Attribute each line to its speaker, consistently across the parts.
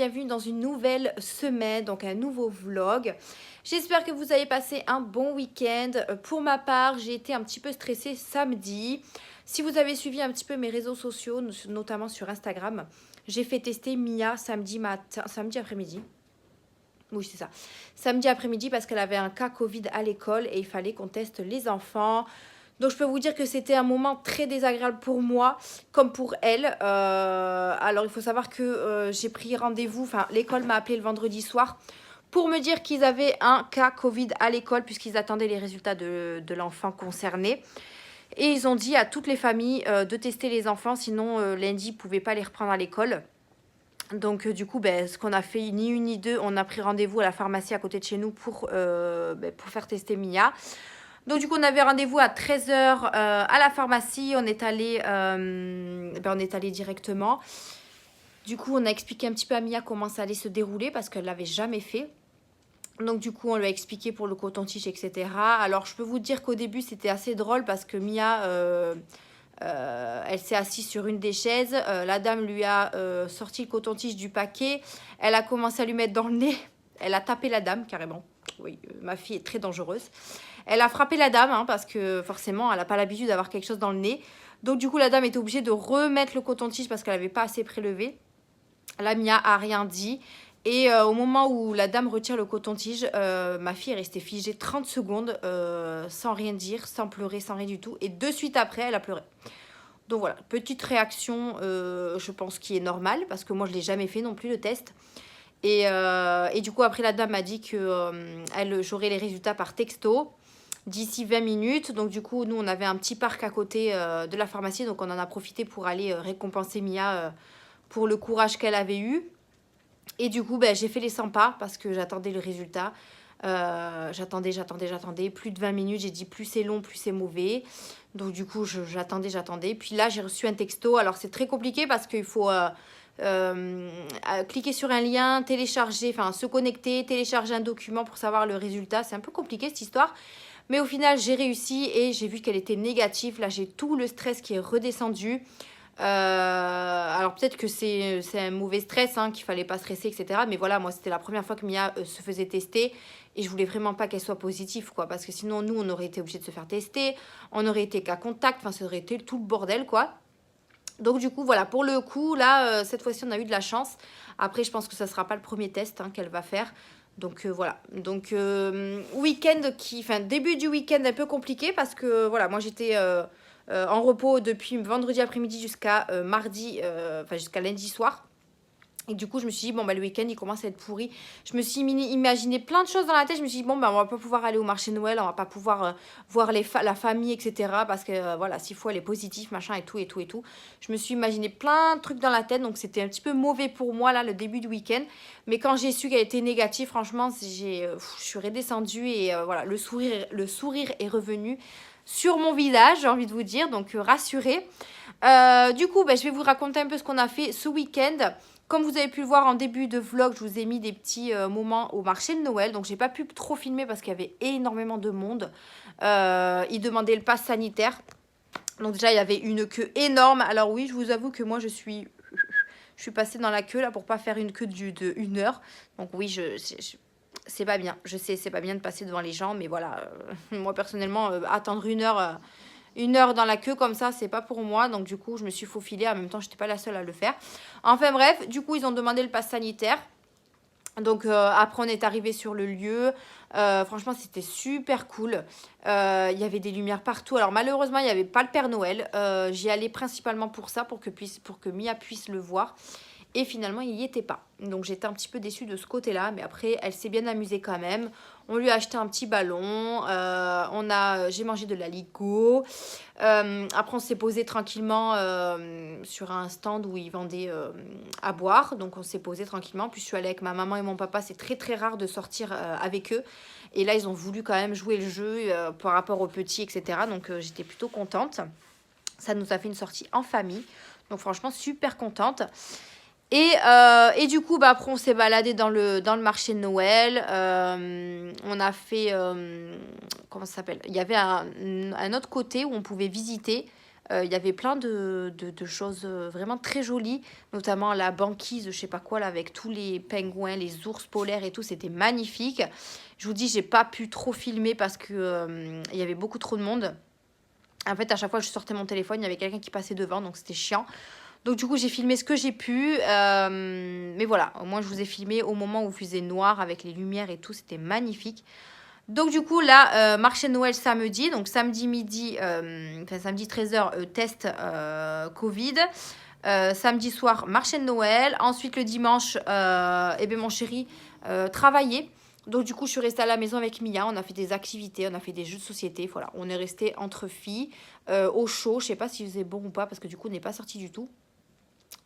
Speaker 1: bienvenue dans une nouvelle semaine, donc un nouveau vlog. J'espère que vous avez passé un bon week-end. Pour ma part, j'ai été un petit peu stressée samedi. Si vous avez suivi un petit peu mes réseaux sociaux, notamment sur Instagram, j'ai fait tester Mia samedi après-midi. Oui, c'est ça. Samedi après-midi parce qu'elle avait un cas Covid à l'école et il fallait qu'on teste les enfants. Donc je peux vous dire que c'était un moment très désagréable pour moi comme pour elle. Alors il faut savoir que j'ai pris rendez-vous, enfin l'école m'a appelé le vendredi soir pour me dire qu'ils avaient un cas Covid à l'école puisqu'ils attendaient les résultats de l'enfant concerné. Et ils ont dit à toutes les familles de tester les enfants, sinon lundi ils ne pouvaient pas les reprendre à l'école. Donc du coup, ce qu'on a fait, ni une ni deux, on a pris rendez-vous à la pharmacie à côté de chez nous pour faire tester Mia. Donc du coup, on avait rendez-vous à 13 h à la pharmacie. On est allé directement. Du coup, on a expliqué un petit peu à Mia comment ça allait se dérouler parce qu'elle ne l'avait jamais fait. Donc du coup, on lui a expliqué pour le coton-tige, etc. Alors, je peux vous dire qu'au début, c'était assez drôle parce que Mia... elle s'est assise sur une des chaises. La dame lui a sorti le coton-tige du paquet. Elle a commencé à lui mettre dans le nez. Elle a tapé la dame, carrément. Oui, ma fille est très dangereuse. Elle a frappé la dame, parce que forcément, elle n'a pas l'habitude d'avoir quelque chose dans le nez. Donc du coup, la dame était obligée de remettre le coton-tige parce qu'elle n'avait pas assez prélevé. La Mia a rien dit. Et au moment où la dame retire le coton-tige, ma fille est restée figée 30 secondes sans rien dire, sans pleurer, sans rien du tout. Et de suite après, elle a pleuré. Donc voilà, petite réaction, je pense qui est normale, parce que moi je ne l'ai jamais fait non plus le test. Et du coup, après la dame m'a dit que j'aurais les résultats par texto d'ici 20 minutes. Donc du coup, nous on avait un petit parc à côté de la pharmacie, donc on en a profité pour aller récompenser Mia pour le courage qu'elle avait eu. Et du coup, j'ai fait les 100 pas parce que j'attendais le résultat. J'attendais. Plus de 20 minutes. J'ai dit plus c'est long, plus c'est mauvais. Donc du coup, j'attendais. Puis là, j'ai reçu un texto. Alors c'est très compliqué parce qu'il faut cliquer sur un lien, télécharger, enfin se connecter, télécharger un document pour savoir le résultat. C'est un peu compliqué cette histoire. Mais au final, j'ai réussi et j'ai vu qu'elle était négative. Là, j'ai tout le stress qui est redescendu. Alors peut-être que c'est un mauvais stress, qu'il fallait pas stresser, etc. Mais voilà, moi c'était la première fois que Mia se faisait tester et je voulais vraiment pas qu'elle soit positive, quoi, parce que sinon nous on aurait été obligés de se faire tester, on aurait été cas contact, enfin ça aurait été tout le bordel, quoi. Donc du coup voilà, pour le coup là cette fois-ci on a eu de la chance. Après je pense que ça sera pas le premier test qu'elle va faire. Donc voilà, donc début du week-end un peu compliqué parce que voilà, moi j'étais en repos depuis vendredi après-midi jusqu'à jusqu'à lundi soir. Et du coup, je me suis dit, le week-end, il commence à être pourri. Je me suis imaginé plein de choses dans la tête. Je me suis dit, on va pas pouvoir aller au marché de Noël, on va pas pouvoir voir la famille, etc. Parce que, voilà, s'il faut, elle est positive, machin, et tout. Je me suis imaginé plein de trucs dans la tête. Donc, c'était un petit peu mauvais pour moi, là, le début du week-end. Mais quand j'ai su qu'elle était négative, franchement, je suis redescendue et voilà, le sourire est revenu sur mon visage, j'ai envie de vous dire. Donc, rassurée. Du coup, je vais vous raconter un peu ce qu'on a fait ce week-end. Comme vous avez pu le voir en début de vlog, je vous ai mis des petits moments au marché de Noël. Donc, j'ai pas pu trop filmer parce qu'il y avait énormément de monde. Ils demandaient le pass sanitaire. Donc, déjà, il y avait une queue énorme. Alors, oui, je vous avoue que moi, je suis passée dans la queue là pour pas faire une queue de 1 heure. Donc, oui, c'est pas bien. Je sais, c'est pas bien de passer devant les gens. Mais voilà, moi, personnellement, attendre 1 heure... 1 heure dans la queue comme ça, c'est pas pour moi. Donc du coup, je me suis faufilée. En même temps, j'étais pas la seule à le faire. Enfin bref, du coup, ils ont demandé le pass sanitaire. Donc après, on est arrivé sur le lieu. Franchement, c'était super cool. Il y avait des lumières partout. Alors malheureusement, il n'y avait pas le Père Noël. J'y allais principalement pour ça, pour que Mia puisse le voir. Et finalement, il n'y était pas. Donc j'étais un petit peu déçue de ce côté-là. Mais après, elle s'est bien amusée quand même. On lui a acheté un petit ballon. J'ai mangé de la Ligo. Après, on s'est posé tranquillement sur un stand où ils vendaient à boire. Donc on s'est posé tranquillement. Puis je suis allée avec ma maman et mon papa. C'est très très rare de sortir avec eux. Et là, ils ont voulu quand même jouer le jeu par rapport aux petits, etc. Donc j'étais plutôt contente. Ça nous a fait une sortie en famille. Donc franchement, super contente. Et du coup, après, on s'est baladé dans le marché de Noël. On a fait... comment ça s'appelle ? Il y avait un autre côté où on pouvait visiter Il y avait plein de choses vraiment très jolies, notamment la banquise, je sais pas quoi, là, avec tous les pingouins, les ours polaires et tout, c'était magnifique. Je vous dis, j'ai pas pu trop filmer parce que il y avait beaucoup trop de monde. En fait, à chaque fois que je sortais mon téléphone, il y avait quelqu'un qui passait devant, donc c'était chiant. Donc du coup, j'ai filmé ce que j'ai pu. Mais voilà, au moins je vous ai filmé au moment où il faisait noir avec les lumières et tout, c'était magnifique. Donc du coup, là, marché de Noël samedi. Donc samedi midi, enfin samedi 13h, test Covid. Samedi soir, marché de Noël. Ensuite, le dimanche, eh bien, mon chéri travaillait. Donc du coup, je suis restée à la maison avec Mia. On a fait des activités, on a fait des jeux de société. Voilà, on est resté entre filles, au chaud. Je sais pas s'il faisait bon ou pas parce que du coup, on n'est pas sorti du tout.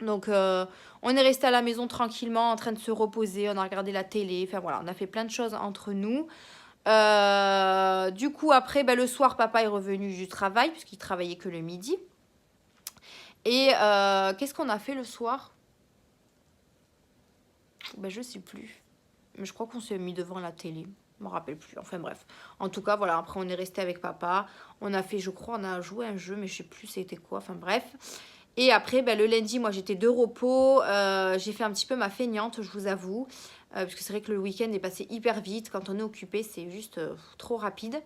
Speaker 1: Donc, on est resté à la maison tranquillement, en train de se reposer. On a regardé la télé. Enfin voilà, on a fait plein de choses entre nous. Du coup, après, ben, le soir, papa est revenu du travail puisqu'il travaillait que le midi. Et qu'est-ce qu'on a fait le soir? Ben, je sais plus. Mais je crois qu'on s'est mis devant la télé. Je me rappelle plus. Enfin bref. En tout cas, voilà. Après, on est resté avec papa. On a fait, je crois, on a joué un jeu, mais je sais plus c'était quoi. Enfin bref. Et après, ben, le lundi, moi, j'étais de repos. J'ai fait un petit peu ma feignante, je vous avoue. Parce que c'est vrai que le week-end est passé hyper vite. Quand on est occupé, c'est juste trop rapide.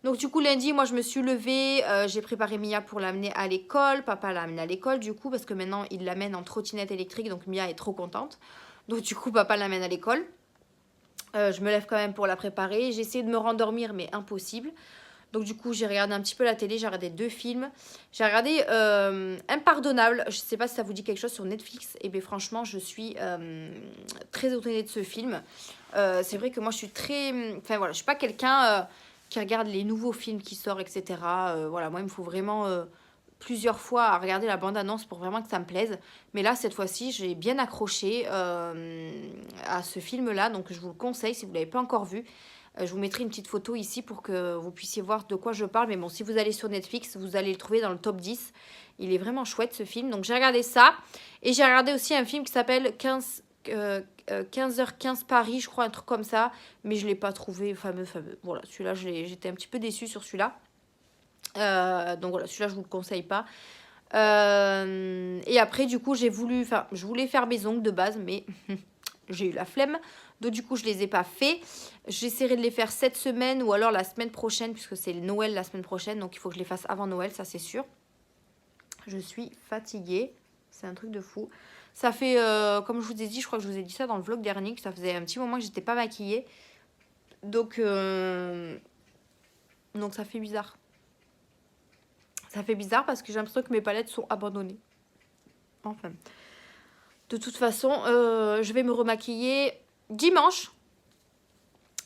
Speaker 1: Donc du coup, lundi, moi, je me suis levée. J'ai préparé Mia pour l'amener à l'école. Papa l'a amenée à l'école, du coup, parce que maintenant, il l'amène en trottinette électrique. Donc Mia est trop contente. Donc du coup, papa l'amène à l'école. Je me lève quand même pour la préparer. J'ai essayé de me rendormir, mais impossible. Donc du coup, j'ai regardé un petit peu la télé. J'ai regardé 2 films. J'ai regardé Impardonnable. Je ne sais pas si ça vous dit quelque chose sur Netflix. Et bien franchement, je suis très étonnée de ce film. C'est vrai que moi, je suis très... Enfin voilà, je suis pas quelqu'un qui regarde les nouveaux films qui sortent, etc. Voilà, moi, il me faut vraiment plusieurs fois à regarder la bande-annonce pour vraiment que ça me plaise. Mais là, cette fois-ci, j'ai bien accroché à ce film-là. Donc, je vous le conseille si vous ne l'avez pas encore vu. Je vous mettrai une petite photo ici pour que vous puissiez voir de quoi je parle. Mais bon, si vous allez sur Netflix, vous allez le trouver dans le top 10. Il est vraiment chouette, ce film. Donc, j'ai regardé ça. Et j'ai regardé aussi un film qui s'appelle 15h15 Paris, je crois, un truc comme ça. Mais je ne l'ai pas trouvé fameux. Voilà, celui-là, j'étais un petit peu déçue sur celui-là. Donc voilà, celui-là, je vous le conseille pas. Et après, du coup, je voulais faire mes ongles de base, mais j'ai eu la flemme. Donc, du coup, je les ai pas fait. J'essaierai de les faire cette semaine ou alors la semaine prochaine, puisque c'est Noël la semaine prochaine. Donc, il faut que je les fasse avant Noël, ça, c'est sûr. Je suis fatiguée. C'est un truc de fou. Ça fait, comme je vous ai dit, je crois que je vous ai dit ça dans le vlog dernier, que ça faisait un petit moment que j'étais pas maquillée. Donc ça fait bizarre. Ça fait bizarre parce que j'ai l'impression que mes palettes sont abandonnées. Enfin. De toute façon, je vais me remaquiller dimanche.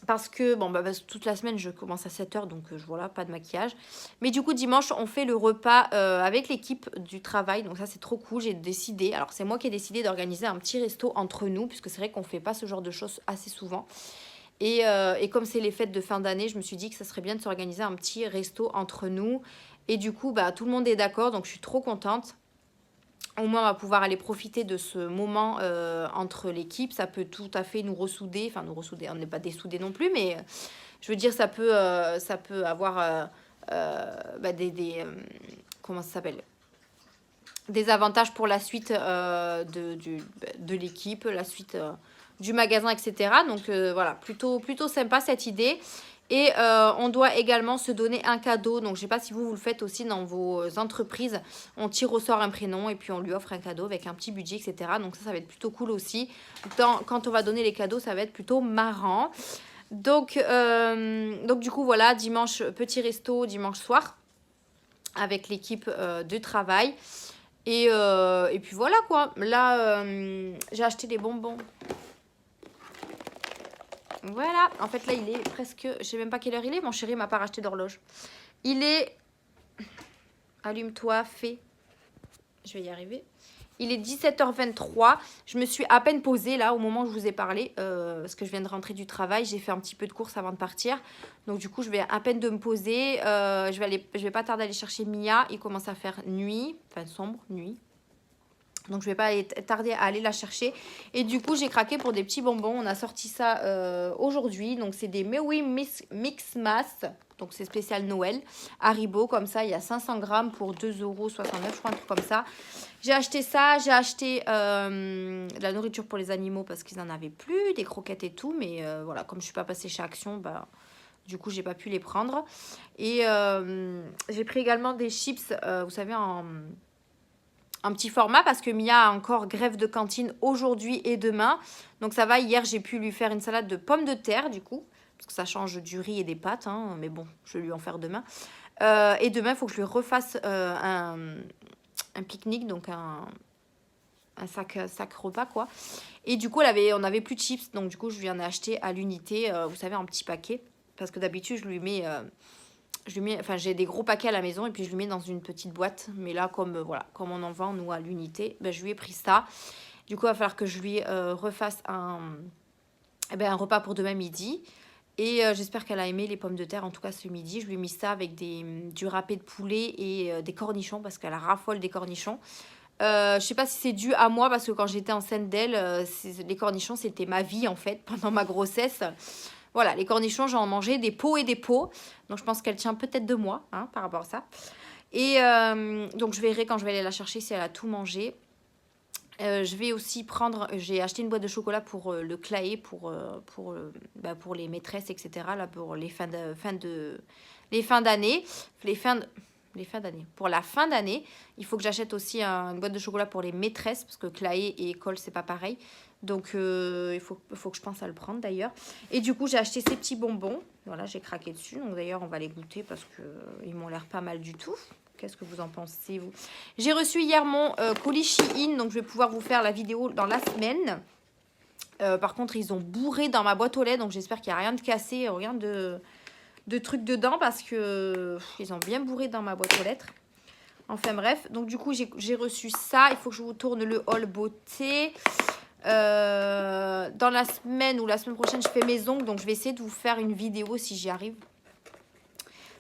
Speaker 1: Parce que, bon, parce que toute la semaine, je commence à 7h, donc voilà, pas de maquillage. Mais du coup, dimanche, on fait le repas avec l'équipe du travail. Donc ça, c'est trop cool. J'ai décidé, alors c'est moi qui ai décidé d'organiser un petit resto entre nous, puisque c'est vrai qu'on fait pas ce genre de choses assez souvent. Et comme c'est les fêtes de fin d'année, je me suis dit que ça serait bien de s'organiser un petit resto entre nous. Et du coup, tout le monde est d'accord, donc je suis trop contente. Au moins, on va pouvoir aller profiter de ce moment entre l'équipe. Ça peut tout à fait nous ressouder. Enfin, nous ressouder, on n'est pas dessoudés non plus, mais je veux dire, ça peut avoir comment ça s'appelle? Des avantages pour la suite de l'équipe, la suite du magasin, etc. Donc voilà, plutôt sympa cette idée. Et on doit également se donner un cadeau. Donc je ne sais pas si vous le faites aussi dans vos entreprises. On tire au sort un prénom et puis on lui offre un cadeau avec un petit budget, etc. Donc ça va être plutôt cool aussi. Quand on va donner les cadeaux, ça va être plutôt marrant. Donc du coup, voilà, dimanche, petit resto, dimanche soir, avec l'équipe de travail. Et puis voilà quoi. Là, j'ai acheté des bonbons. Voilà, en fait là il est presque, je sais même pas quelle heure il est, mon chéri m'a pas racheté d'horloge. Il est, allume-toi, fais, je vais y arriver. Il est 17h23, je me suis à peine posée là au moment où je vous ai parlé, parce que je viens de rentrer du travail, j'ai fait un petit peu de course avant de partir. Donc du coup je vais à peine de me poser, je vais pas tarder à aller chercher Mia, il commence à faire nuit, enfin sombre, nuit. Donc, je ne vais pas tarder à aller la chercher. Et du coup, j'ai craqué pour des petits bonbons. On a sorti ça aujourd'hui. Donc, c'est des Mewi Mix Mass. Donc c'est spécial Noël. Haribo, comme ça, il y a 500 grammes pour 2,69 €, je crois, un truc comme ça. J'ai acheté ça. J'ai acheté de la nourriture pour les animaux parce qu'ils n'en avaient plus, des croquettes et tout. Mais voilà, comme je ne suis pas passée chez Action, bah, du coup, j'ai pas pu les prendre. Et j'ai pris également des chips, vous savez, en petit format parce que Mia a encore grève de cantine aujourd'hui et demain. Donc ça va, hier, j'ai pu lui faire une salade de pommes de terre, du coup. Parce que ça change du riz et des pâtes, hein, mais bon, je vais lui en faire demain. Et demain, il faut que je lui refasse un pique-nique, donc un sac repas, quoi. Et du coup, on avait plus de chips, donc du coup, je lui en ai acheté à l'unité, vous savez, en petit paquet. Parce que d'habitude, je lui mets... enfin, j'ai des gros paquets à la maison et puis je lui mets dans une petite boîte. Mais là, voilà, comme on en vend, nous, à l'unité, ben, je lui ai pris ça. Du coup, il va falloir que je lui refasse un repas pour demain midi. Et j'espère qu'elle a aimé les pommes de terre, en tout cas ce midi. Je lui ai mis ça avec du râpé de poulet et des cornichons parce qu'elle raffole des cornichons. Je sais pas si c'est dû à moi parce que quand j'étais enceinte d'elle, les cornichons c'était ma vie en fait pendant ma grossesse. Voilà, les cornichons j'en mangeais des pots et des pots. Donc je pense qu'elle tient peut-être de moi hein, par rapport à ça. Et donc je verrai quand je vais aller la chercher si elle a tout mangé. Je vais aussi prendre, j'ai acheté une boîte de chocolat pour le claé, pour les maîtresses, etc. Là, pour les fins d'année. Pour la fin d'année, il faut que j'achète aussi une boîte de chocolat pour les maîtresses, parce que claé et école, c'est pas pareil. Donc, il faut que je pense à le prendre d'ailleurs. Et du coup, j'ai acheté ces petits bonbons. Voilà, j'ai craqué dessus. Donc d'ailleurs, on va les goûter parce qu'ils m'ont l'air pas mal du tout. Qu'est-ce que vous en pensez, vous? J'ai reçu hier mon colis Shein, donc je vais pouvoir vous faire la vidéo dans la semaine. Par contre, ils ont bourré dans ma boîte aux lettres, donc j'espère qu'il n'y a rien de cassé, rien de trucs dedans, parce que ils ont bien bourré dans ma boîte aux lettres. Enfin bref, donc du coup, j'ai reçu ça. Il faut que je vous tourne le haul beauté. Dans la semaine ou la semaine prochaine, je fais mes ongles, donc je vais essayer de vous faire une vidéo si j'y arrive.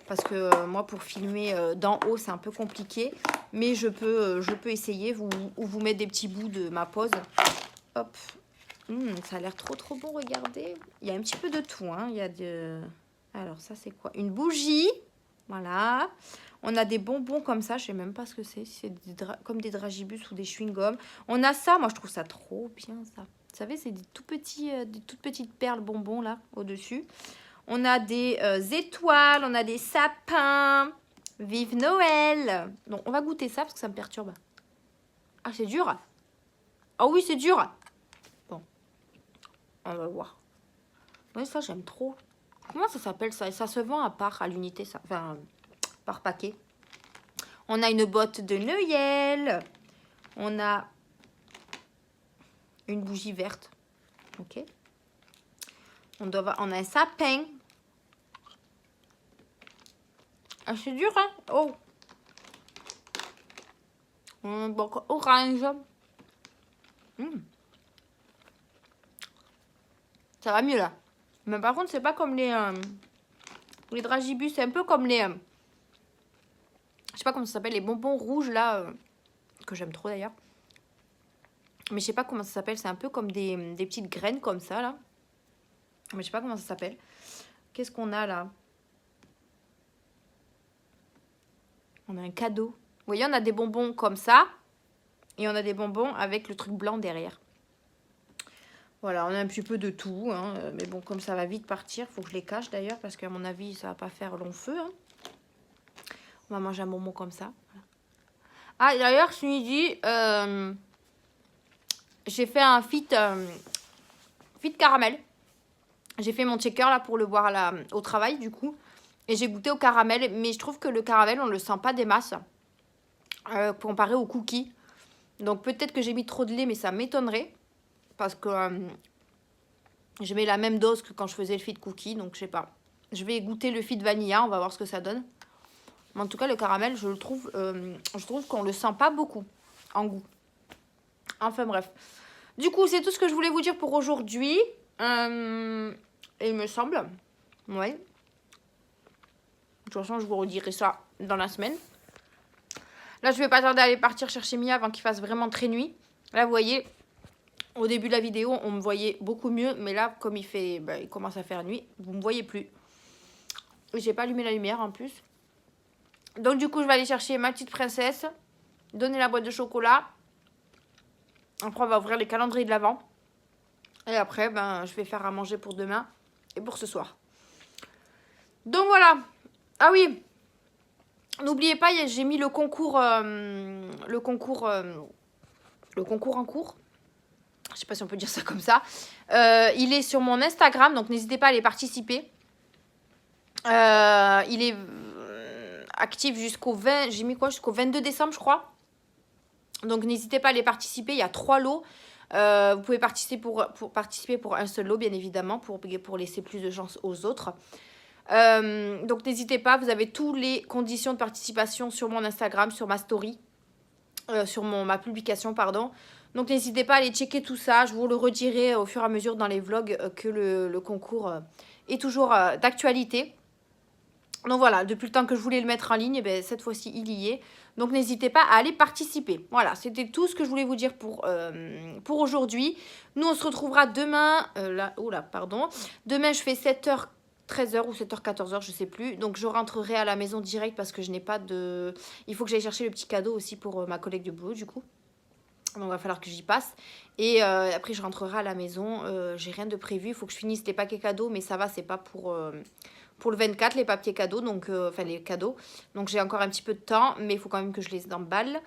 Speaker 1: Parce que moi, pour filmer d'en haut, c'est un peu compliqué. Mais je peux essayer ou vous mettre des petits bouts de ma pose. Hop. Ça a l'air trop bon, regardez. Il y a un petit peu de tout. Hein. Il y a de... Alors, ça, c'est quoi? Une bougie. Voilà. On a des bonbons comme ça. Je ne sais même pas ce que c'est. C'est comme des dragibus ou des chewing-gums. On a ça. Moi, je trouve ça trop bien, ça. Vous savez, c'est des toutes petites perles bonbons, là, au-dessus. On a des étoiles, on a des sapins. Vive Noël! Donc, on va goûter ça parce que ça me perturbe. Ah, c'est dur. Oh oui, c'est dur. Bon, on va voir. Oui, ça, j'aime trop. Comment ça s'appelle ça? Et ça se vend à part, à l'unité, ça. Enfin, par paquet. On a une botte de Noël. On a une bougie verte. Ok. On a un sapin. Ah, c'est dur, hein? Oh! Un bloc orange. Ça va mieux, là. Mais par contre, c'est pas comme les dragibus. C'est un peu comme les... je sais pas comment ça s'appelle. Les bonbons rouges, là. Que j'aime trop, d'ailleurs. Mais je sais pas comment ça s'appelle. C'est un peu comme des petites graines, comme ça, là. Mais je sais pas comment ça s'appelle. Qu'est-ce qu'on a, là? On a un cadeau. Vous voyez, on a des bonbons comme ça. Et on a des bonbons avec le truc blanc derrière. Voilà, on a un petit peu de tout. Hein. Mais bon, comme ça va vite partir, il faut que je les cache d'ailleurs. Parce qu'à mon avis, ça va pas faire long feu. Hein. On va manger un bonbon comme ça. Ah, d'ailleurs, ce midi, j'ai fait un fit caramel. J'ai fait mon checker là pour le boire au travail du coup. Et j'ai goûté au caramel. Mais je trouve que le caramel, on le sent pas des masses. Comparé au cookie. Donc peut-être que j'ai mis trop de lait, mais ça m'étonnerait. Parce que je mets la même dose que quand je faisais le fit cookie. Donc je sais pas. Je vais goûter le fit vanilla, on va voir ce que ça donne. Mais en tout cas, le caramel, je trouve qu'on le sent pas beaucoup en goût. Enfin bref. Du coup, c'est tout ce que je voulais vous dire pour aujourd'hui. Il me semble. Ouais. De toute façon, je vous redirai ça dans la semaine. Là, je vais pas tarder à aller partir chercher Mia avant qu'il fasse vraiment très nuit. Là, vous voyez, au début de la vidéo, on me voyait beaucoup mieux. Mais là, comme il commence à faire nuit, vous me voyez plus. J'ai pas allumé la lumière en plus. Donc du coup, je vais aller chercher ma petite princesse. Donner la boîte de chocolat. Après, on va ouvrir les calendriers de l'Avent. Et après, ben, je vais faire à manger pour demain et pour ce soir. Donc voilà. Ah oui. N'oubliez pas, j'ai mis le concours en cours. Je sais pas si on peut dire ça comme ça. Il est sur mon Instagram, donc n'hésitez pas à aller participer. Il est actif jusqu'au 20, j'ai mis quoi, jusqu'au 22 décembre, je crois. Donc n'hésitez pas à aller participer. Il y a 3 lots. Vous pouvez participer pour un seul lot, bien évidemment, pour laisser plus de chance aux autres. Donc n'hésitez pas, vous avez toutes les conditions de participation sur mon Instagram, sur ma story, sur ma publication, pardon. Donc n'hésitez pas à aller checker tout ça, je vous le redirai au fur et à mesure dans les vlogs que le concours est toujours d'actualité. Donc voilà, depuis le temps que je voulais le mettre en ligne, et bien, cette fois-ci il y est. Donc n'hésitez pas à aller participer. Voilà, c'était tout ce que je voulais vous dire pour aujourd'hui. Nous on se retrouvera demain, demain je fais 7h 13h ou 7h 14h, je sais plus. Donc je rentrerai à la maison direct parce que je n'ai pas de... Il faut que j'aille chercher le petit cadeau aussi pour ma collègue de boulot du coup. Donc il va falloir que j'y passe. Et après je rentrerai à la maison. J'ai rien de prévu. Il faut que je finisse les paquets cadeaux. Mais ça va, c'est pas pour le 24 les papiers cadeaux. Donc, enfin les cadeaux. Donc j'ai encore un petit peu de temps. Mais il faut quand même que je les emballe.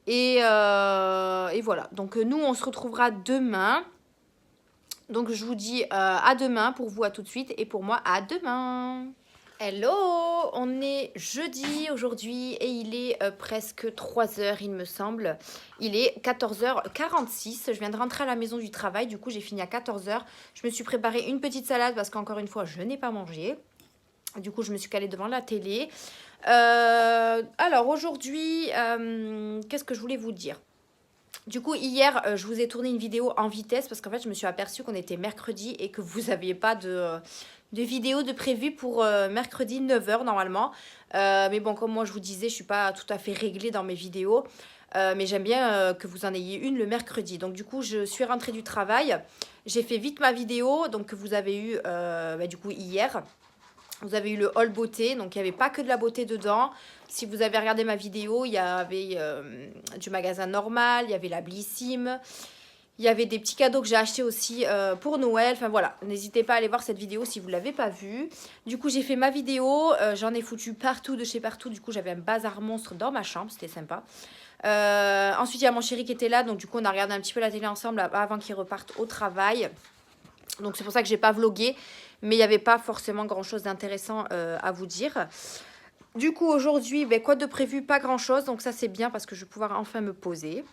Speaker 1: Et voilà. Donc nous on se retrouvera demain. Donc je vous dis à demain, pour vous à tout de suite et pour moi à demain. Hello, on est jeudi aujourd'hui et il est presque 3h il me semble. Il est 14h46, je viens de rentrer à la maison du travail, du coup j'ai fini à 14h. Je me suis préparé une petite salade parce qu'encore une fois je n'ai pas mangé. Du coup je me suis calée devant la télé. Alors aujourd'hui, qu'est-ce que je voulais vous dire ? Du coup, hier, je vous ai tourné une vidéo en vitesse parce qu'en fait, je me suis aperçue qu'on était mercredi et que vous n'aviez pas de vidéo de prévu pour mercredi 9h normalement. Mais bon, comme moi, je vous disais, je ne suis pas tout à fait réglée dans mes vidéos. Mais j'aime bien que vous en ayez une le mercredi. Donc du coup, je suis rentrée du travail. J'ai fait vite ma vidéo donc, que vous avez eue du coup, hier. Vous avez eu le haul beauté, donc il n'y avait pas que de la beauté dedans. Si vous avez regardé ma vidéo, il y avait du magasin normal, il y avait la Blissim, il y avait des petits cadeaux que j'ai achetés aussi pour Noël. Enfin voilà, n'hésitez pas à aller voir cette vidéo si vous ne l'avez pas vue. Du coup, j'ai fait ma vidéo, j'en ai foutu partout, de chez partout. Du coup, j'avais un bazar monstre dans ma chambre, c'était sympa. Ensuite, il y a mon chéri qui était là, donc du coup, on a regardé un petit peu la télé ensemble avant qu'il reparte au travail. Donc c'est pour ça que j'ai pas vlogué, mais il n'y avait pas forcément grand chose d'intéressant à vous dire. Du coup aujourd'hui, quoi de prévu? Pas grand chose, donc ça c'est bien parce que je vais pouvoir enfin me poser.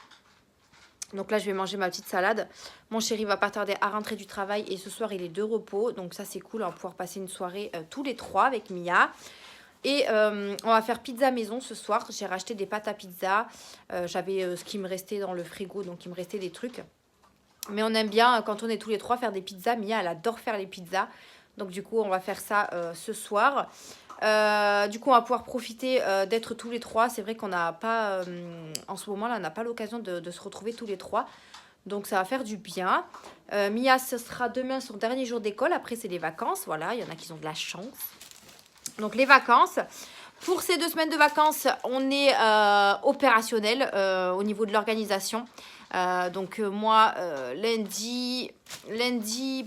Speaker 1: Donc là je vais manger ma petite salade. Mon chéri va pas tarder à rentrer du travail et ce soir il est de repos, donc ça c'est cool, on va pouvoir passer une soirée tous les trois avec Mia. Et on va faire pizza maison ce soir. J'ai racheté des pâtes à pizza, j'avais ce qui me restait dans le frigo, donc il me restait des trucs. Mais on aime bien, quand on est tous les trois, faire des pizzas. Mia, elle adore faire les pizzas. Donc, du coup, on va faire ça ce soir. Du coup, on va pouvoir profiter d'être tous les trois. C'est vrai qu'on n'a pas, en ce moment-là, on n'a pas l'occasion de se retrouver tous les trois. Donc, ça va faire du bien. Mia, ce sera demain son dernier jour d'école. Après, c'est les vacances. Voilà, il y en a qui ont de la chance. Donc, les vacances. Pour ces 2 semaines de vacances, on est opérationnel au niveau de l'organisation. Donc moi lundi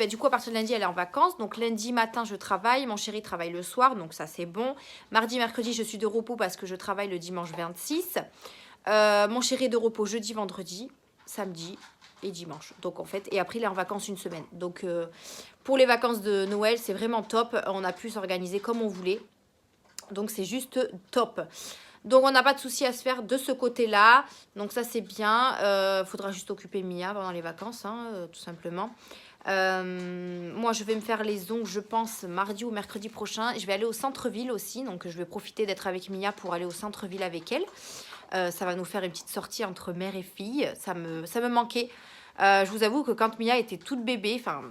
Speaker 1: du coup à partir de lundi elle est en vacances, donc lundi matin je travaille, mon chéri travaille le soir, donc ça c'est bon. Mardi, mercredi je suis de repos parce que je travaille le dimanche 26. Mon chéri est de repos jeudi, vendredi, samedi et dimanche, donc en fait, et après il est en vacances une semaine. Donc pour les vacances de Noël c'est vraiment top, on a pu s'organiser comme on voulait, donc c'est juste top. Donc on n'a pas de souci à se faire de ce côté-là. Donc ça c'est bien. Faudra juste occuper Mia pendant les vacances, tout simplement. Moi je vais me faire les ongles, je pense, mardi ou mercredi prochain. Je vais aller au centre-ville aussi. Donc je vais profiter d'être avec Mia pour aller au centre-ville avec elle. Ça va nous faire une petite sortie entre mère et fille. Ça me manquait. Je vous avoue que quand Mia était toute bébé, enfin...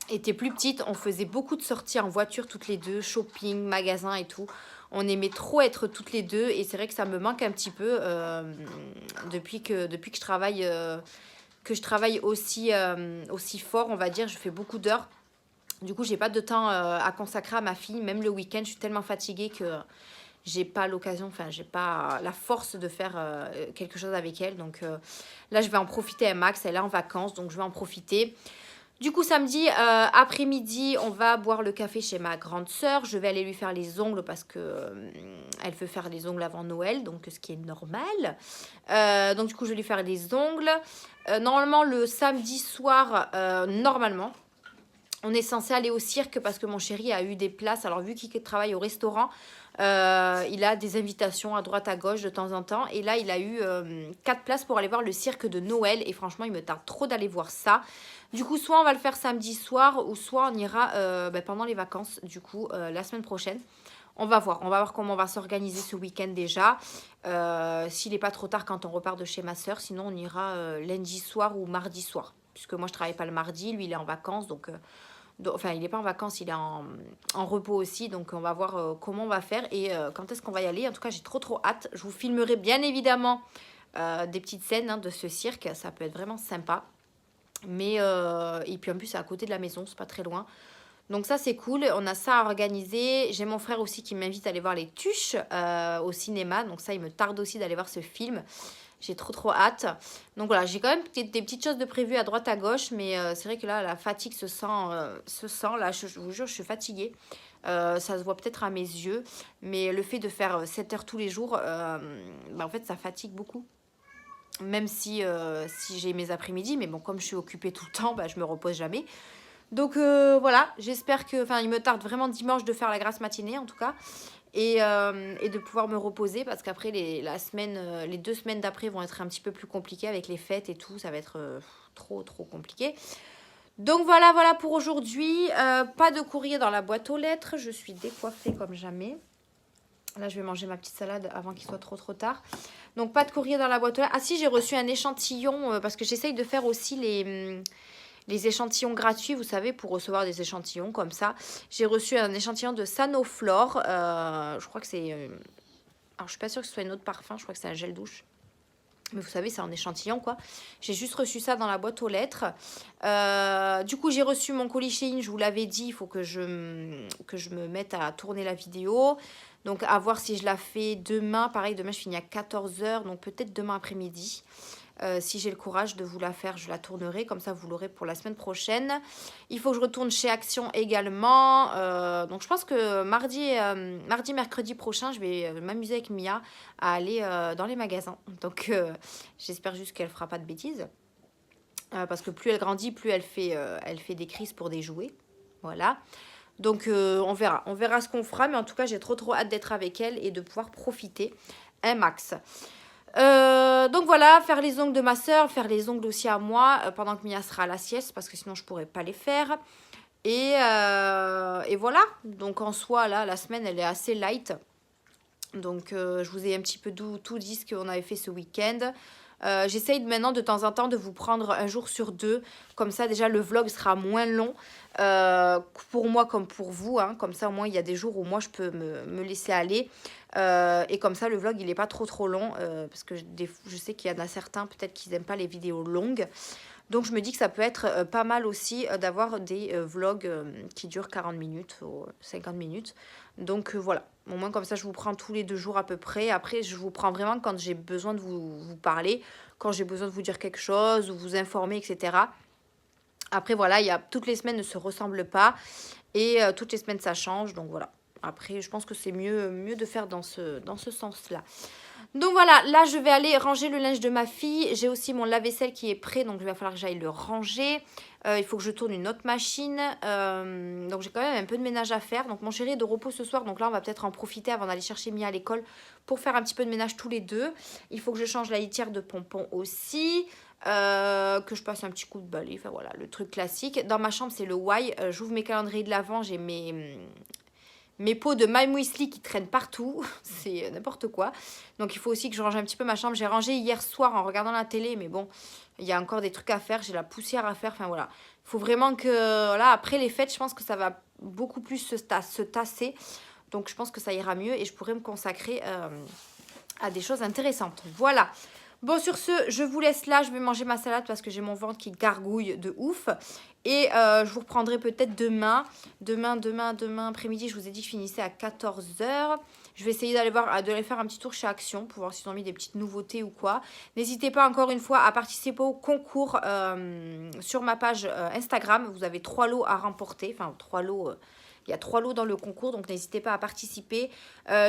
Speaker 1: était plus petite, on faisait beaucoup de sorties en voiture toutes les deux, shopping, magasin et tout. On aimait trop être toutes les deux et c'est vrai que ça me manque un petit peu depuis que je travaille aussi fort, on va dire. Je fais beaucoup d'heures Du coup, j'ai pas de temps à consacrer à ma fille. Même le week-end, je suis tellement fatiguée que j'ai pas l'occasion, enfin, j'ai pas la force de faire quelque chose avec elle. Donc là, je vais en profiter un max. Elle est en vacances, donc je vais en profiter. Du coup, samedi après-midi, on va boire le café chez ma grande sœur. Je vais aller lui faire les ongles parce que elle veut faire les ongles avant Noël, donc ce qui est normal. Donc du coup, je vais lui faire les ongles. Normalement, le samedi soir, normalement, on est censé aller au cirque parce que mon chéri a eu des places. Alors vu qu'il travaille au restaurant, il a des invitations à droite à gauche de temps en temps. Et là, il a eu 4 places pour aller voir le cirque de Noël. Et franchement, il me tarde trop d'aller voir ça. Du coup, soit on va le faire samedi soir ou soit on ira pendant les vacances, du coup, la semaine prochaine. On va voir comment on va s'organiser ce week-end déjà. S'il n'est pas trop tard quand on repart de chez ma soeur. Sinon, on ira lundi soir ou mardi soir. Puisque moi, je ne travaille pas le mardi. Lui, il est en vacances. Donc, enfin, il n'est pas en vacances, il est en repos aussi. Donc, on va voir comment on va faire et quand est-ce qu'on va y aller. En tout cas, j'ai trop hâte. Je vous filmerai bien évidemment des petites scènes de ce cirque. Ça peut être vraiment sympa. Mais, et puis en plus, c'est à côté de la maison, c'est pas très loin. Donc ça, c'est cool. On a ça à organiser. J'ai mon frère aussi qui m'invite à aller voir les Tuches au cinéma. Donc ça, il me tarde aussi d'aller voir ce film. J'ai trop hâte. Donc voilà, j'ai quand même des petites choses de prévues à droite à gauche. Mais c'est vrai que là, la fatigue se sent. Là, je vous jure, je suis fatiguée. Ça se voit peut-être à mes yeux. Mais le fait de faire 7 heures tous les jours, en fait, ça fatigue beaucoup. Même si j'ai mes après-midi. Mais bon, comme je suis occupée tout le temps, je me repose jamais. Donc voilà, j'espère que... Enfin, il me tarde vraiment dimanche de faire la grasse matinée en tout cas. Et de pouvoir me reposer parce qu'après les 2 semaines d'après vont être un petit peu plus compliquées avec les fêtes et tout. Ça va être trop compliqué. Donc voilà pour aujourd'hui. Pas de courrier dans la boîte aux lettres. Je suis décoiffée comme jamais. Là, je vais manger ma petite salade avant qu'il soit trop tard. Donc pas de courrier dans la boîte aux lettres. Ah si, j'ai reçu un échantillon parce que j'essaye de faire aussi les échantillons gratuits, vous savez, pour recevoir des échantillons comme ça. J'ai reçu un échantillon de Sanoflore. Je crois que c'est... alors, je suis pas sûre que ce soit une autre parfum. Je crois que c'est un gel douche. Mais vous savez, c'est un échantillon, quoi. J'ai juste reçu ça dans la boîte aux lettres. Du coup, j'ai reçu mon colis Shein. Je vous l'avais dit, il faut que je me mette à tourner la vidéo. Donc, à voir si je la fais demain. Pareil, demain, je finis à 14 h. Donc, peut-être demain après-midi. Si j'ai le courage de vous la faire, je la tournerai. Comme ça, vous l'aurez pour la semaine prochaine. Il faut que je retourne chez Action également. Donc, je pense que mardi, mercredi prochain, je vais m'amuser avec Mia à aller dans les magasins. Donc, j'espère juste qu'elle ne fera pas de bêtises. Parce que plus elle grandit, plus elle fait des crises pour des jouets. Voilà. Donc, on verra. On verra ce qu'on fera. Mais en tout cas, j'ai trop hâte d'être avec elle et de pouvoir profiter un max. Donc voilà, faire les ongles de ma soeur, faire les ongles aussi à moi pendant que Mia sera à la sieste parce que sinon je pourrais pas les faire. Et voilà, donc en soi là, la semaine elle est assez light. Donc je vous ai un petit peu tout dit ce qu'on avait fait ce week-end. J'essaye maintenant de temps en temps de vous prendre un jour sur 2. Comme ça déjà le vlog sera moins long pour moi comme pour vous. Comme ça au moins il y a des jours où moi je peux me laisser aller. Et comme ça le vlog il n'est pas trop long. Parce que je sais qu'il y en a certains peut-être qui n'aiment pas les vidéos longues. Donc je me dis que ça peut être pas mal aussi d'avoir des vlogs qui durent 40 minutes ou 50 minutes. Donc voilà, au moins comme ça je vous prends tous les 2 jours à peu près. Après je vous prends vraiment quand j'ai besoin de vous parler, quand j'ai besoin de vous dire quelque chose ou vous informer, etc. Après voilà, toutes les semaines ne se ressemblent pas et toutes les semaines ça change. Donc voilà, après je pense que c'est mieux de faire dans ce sens-là. Donc voilà, là je vais aller ranger le linge de ma fille. J'ai aussi mon lave-vaisselle qui est prêt, donc il va falloir que j'aille le ranger. Il faut que je tourne une autre machine. Donc j'ai quand même un peu de ménage à faire. Donc mon chéri est de repos ce soir, donc là on va peut-être en profiter avant d'aller chercher Mia à l'école pour faire un petit peu de ménage tous les deux. Il faut que je change la litière de Pompon aussi. Que je passe un petit coup de balai. Enfin voilà, le truc classique. Dans ma chambre c'est le why. J'ouvre mes calendriers de l'Avent, j'ai mes pots de My Muesli qui traînent partout, c'est n'importe quoi. Donc il faut aussi que je range un petit peu ma chambre. J'ai rangé hier soir en regardant la télé, mais bon, il y a encore des trucs à faire, j'ai la poussière à faire, enfin voilà. Il faut vraiment que, là, après les fêtes, je pense que ça va beaucoup plus se tasser. Donc je pense que ça ira mieux et je pourrais me consacrer à des choses intéressantes. Voilà. Bon, sur ce, je vous laisse là. Je vais manger ma salade parce que j'ai mon ventre qui gargouille de ouf. Et je vous reprendrai peut-être demain. Demain après-midi, je vous ai dit que je finissais à 14 h. Je vais essayer d'aller faire un petit tour chez Action pour voir s'ils ont mis des petites nouveautés ou quoi. N'hésitez pas encore une fois à participer au concours sur ma page Instagram. Vous avez 3 lots à remporter. Enfin, 3 lots... il y a 3 lots dans le concours, donc n'hésitez pas à participer.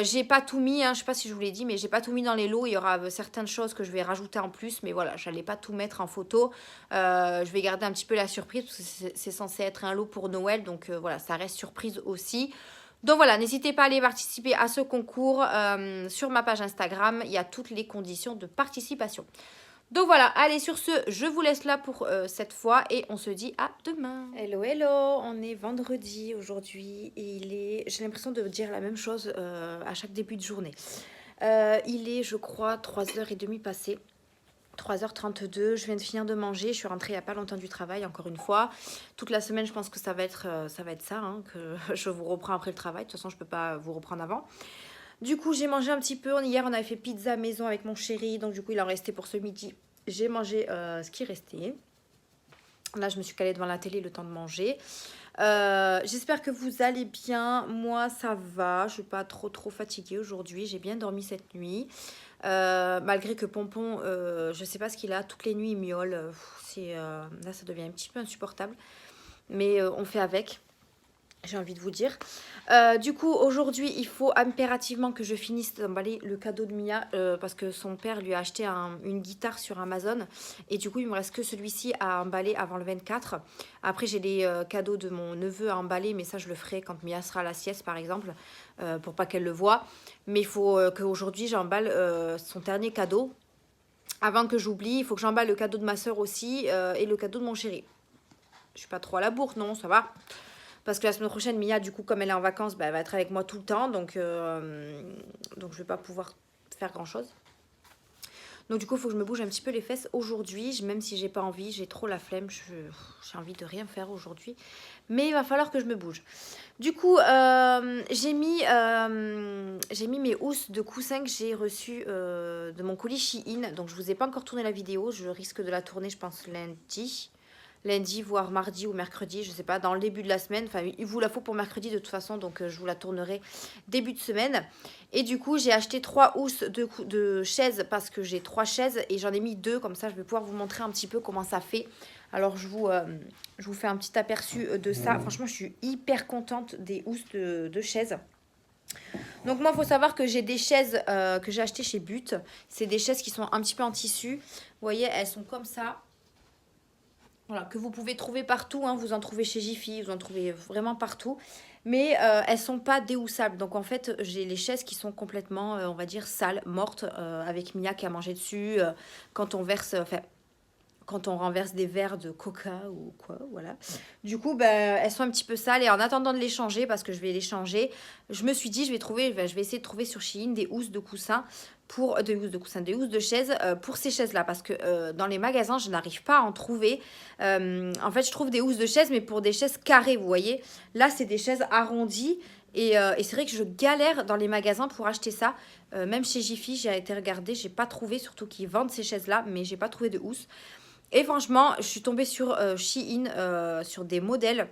Speaker 1: J'ai pas tout mis, hein, je sais pas si je vous l'ai dit, mais j'ai pas tout mis dans les lots. Il y aura certaines choses que je vais rajouter en plus, mais voilà, j'allais pas tout mettre en photo. Je vais garder un petit peu la surprise, parce que c'est censé être un lot pour Noël, donc voilà, ça reste surprise aussi. Donc voilà, n'hésitez pas à aller participer à ce concours sur ma page Instagram. Il y a toutes les conditions de participation. Donc voilà, allez sur ce, je vous laisse là pour cette fois et on se dit à demain. Hello, hello, on est vendredi aujourd'hui et j'ai l'impression de dire la même chose à chaque début de journée. Il est, je crois, 3h30 passées. 3h32, je viens de finir de manger, je suis rentrée il n'y a pas longtemps du travail, encore une fois. Toute la semaine, je pense que ça va être ça, hein, que je vous reprends après le travail. De toute façon, je ne peux pas vous reprendre avant. Du coup, j'ai mangé un petit peu. Hier, on avait fait pizza maison avec mon chéri. Donc, du coup, il en restait pour ce midi. J'ai mangé ce qui restait. Là, je me suis calée devant la télé le temps de manger. J'espère que vous allez bien. Moi, ça va. Je ne suis pas trop fatiguée aujourd'hui. J'ai bien dormi cette nuit. Malgré que Pompon, je ne sais pas ce qu'il a. Toutes les nuits, il miaule. Là, ça devient un petit peu insupportable. Mais on fait avec. J'ai envie de vous dire. Du coup, aujourd'hui, il faut impérativement que je finisse d'emballer le cadeau de Mia parce que son père lui a acheté une guitare sur Amazon. Et du coup, il me reste que celui-ci à emballer avant le 24. Après, j'ai les cadeaux de mon neveu à emballer, mais ça, je le ferai quand Mia sera à la sieste, par exemple, pour pas qu'elle le voie. Mais il faut qu'aujourd'hui, j'emballe son dernier cadeau. Avant que j'oublie, il faut que j'emballe le cadeau de ma soeur aussi et le cadeau de mon chéri. Je suis pas trop à la bourre, non, ça va. Parce que la semaine prochaine, Mia, du coup, comme elle est en vacances, bah, elle va être avec moi tout le temps. Donc je ne vais pas pouvoir faire grand-chose. Donc, du coup, il faut que je me bouge un petit peu les fesses aujourd'hui. Même si j'ai pas envie, j'ai trop la flemme. J'ai envie de rien faire aujourd'hui. Mais il va falloir que je me bouge. Du coup, j'ai mis mes housses de coussin que j'ai reçues de mon colis Shein. Donc, je ne vous ai pas encore tourné la vidéo. Je risque de la tourner, je pense, lundi, voire mardi ou mercredi, je sais pas, dans le début de la semaine. Enfin, il vous la faut pour mercredi de toute façon, donc je vous la tournerai début de semaine. Et du coup, j'ai acheté 3 housses de chaises parce que j'ai 3 chaises et j'en ai mis 2, comme ça je vais pouvoir vous montrer un petit peu comment ça fait. Alors, je vous fais un petit aperçu de ça. Franchement, je suis hyper contente des housses de chaises. Donc moi, il faut savoir que j'ai des chaises que j'ai achetées chez But. C'est des chaises qui sont un petit peu en tissu. Vous voyez, elles sont comme ça. Voilà, que vous pouvez trouver partout, hein, vous en trouvez chez Jiffy, vous en trouvez vraiment partout. Mais elles ne sont pas déhoussables. Donc en fait, j'ai les chaises qui sont complètement, on va dire, sales, mortes, avec Mia qui a mangé dessus. Quand on renverse des verres de coca ou quoi, voilà. Du coup, elles sont un petit peu sales. Et en attendant de les changer, parce que je vais les changer, je me suis dit, je vais essayer de trouver sur Shein des housses de coussin. Des housses de chaises pour ces chaises-là. Parce que dans les magasins, je n'arrive pas à en trouver. En fait, je trouve des housses de chaises, mais pour des chaises carrées, vous voyez. Là, c'est des chaises arrondies. Et c'est vrai que je galère dans les magasins pour acheter ça. Même chez Jiffy, j'ai été regarder, j'ai pas trouvé, surtout qu'ils vendent ces chaises-là, mais j'ai pas trouvé de housse. Et franchement, je suis tombée sur Shein, sur des modèles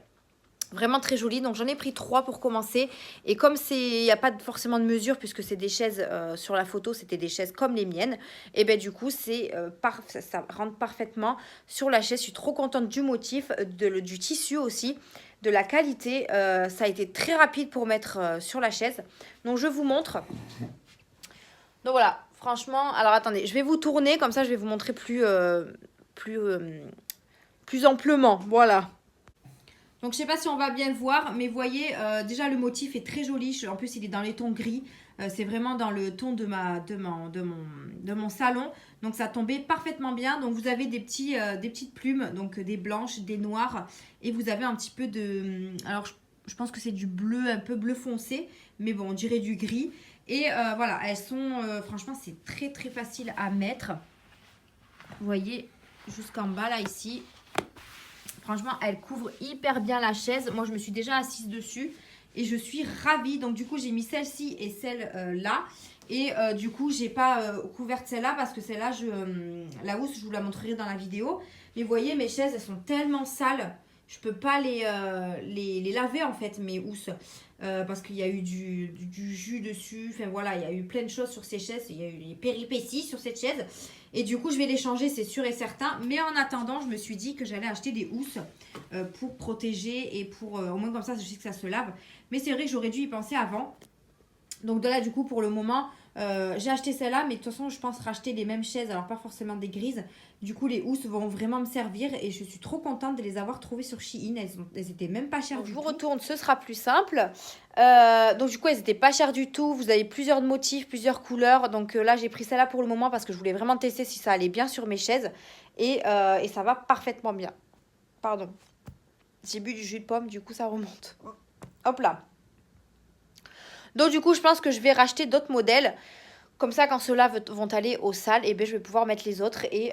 Speaker 1: vraiment très jolis. Donc j'en ai pris 3 pour commencer. Et comme il n'y a pas forcément de mesure, puisque c'est des chaises, sur la photo, c'était des chaises comme les miennes. Et bien du coup, ça rentre parfaitement sur la chaise. Je suis trop contente du motif, du tissu aussi, de la qualité. Ça a été très rapide pour mettre sur la chaise. Donc je vous montre. Donc voilà, franchement, alors attendez, je vais vous tourner, comme ça je vais vous montrer plus amplement, voilà. Donc je sais pas si on va bien le voir, mais vous voyez, déjà le motif est très joli. En plus il est dans les tons gris, c'est vraiment dans le ton de mon salon. Donc ça tombait parfaitement bien. Donc vous avez des petites plumes, donc des blanches, des noires, et vous avez un petit peu de, alors je pense que c'est du bleu, un peu bleu foncé, mais bon on dirait du gris. Et voilà, elles sont, franchement c'est très très facile à mettre. Vous voyez, jusqu'en bas là ici. Franchement, elle couvre hyper bien la chaise. Moi, je me suis déjà assise dessus et je suis ravie. Donc, du coup, j'ai mis celle-ci et celle-là. Et du coup, j'ai pas couverte celle-là parce que celle-là, la housse, je vous la montrerai dans la vidéo. Mais vous voyez, mes chaises, elles sont tellement sales. Je peux pas les laver en fait, mes housses. Parce qu'il y a eu du jus dessus. Enfin voilà, il y a eu plein de choses sur ces chaises. Il y a eu des péripéties sur cette chaise. Et du coup, je vais les changer, c'est sûr et certain. Mais en attendant, je me suis dit que j'allais acheter des housses pour protéger et pour au moins comme ça, je sais que ça se lave. Mais c'est vrai que j'aurais dû y penser avant. Donc de là, du coup, pour le moment, j'ai acheté celle-là, mais de toute façon, je pense racheter les mêmes chaises, alors pas forcément des grises. Du coup, les housses vont vraiment me servir et je suis trop contente de les avoir trouvées sur Shein. Elles étaient même pas chères du tout. Je vous retourne, ce sera plus simple. Donc du coup, elles étaient pas chères du tout. Vous avez plusieurs motifs, plusieurs couleurs. Donc là, j'ai pris celle-là pour le moment parce que je voulais vraiment tester si ça allait bien sur mes chaises. Et ça va parfaitement bien. Pardon. J'ai bu du jus de pomme, du coup, ça remonte. Hop là. Donc du coup, je pense que je vais racheter d'autres modèles. Comme ça, quand ceux-là vont aller aux salles, eh ben, je vais pouvoir mettre les autres. Et